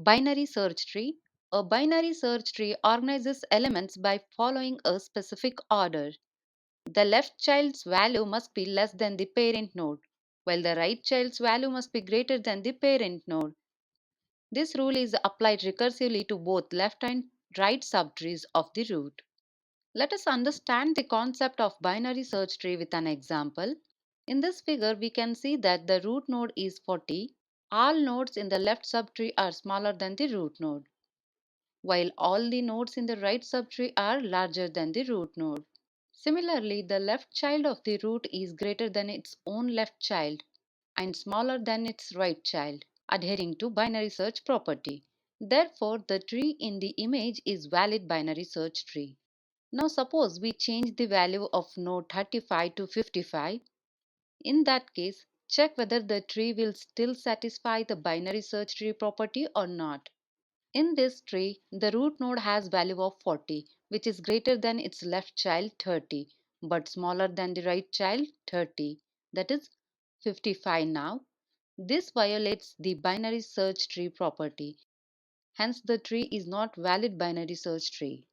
Binary search tree. A binary search tree organizes elements by following a specific order. The left child's value must be less than the parent node, while the right child's value must be greater than the parent node. This rule is applied recursively to both left and right subtrees of the root. Let us understand the concept of binary search tree with an example. In this figure, we can see that the root node is 40. All nodes in the left subtree are smaller than the root node, while all the nodes in the right subtree are larger than the root node. Similarly, the left child of the root is greater than its own left child and smaller than its right child, adhering to binary search property. Therefore, the tree in the image is valid binary search tree. Now suppose we change the value of node 35 to 55. In that case, check whether the tree will still satisfy the binary search tree property or not. In this tree, the root node has value of 40, which is greater than its left child 30, but smaller than the right child 30, that is 55 now. This violates the binary search tree property. Hence, the tree is not valid binary search tree.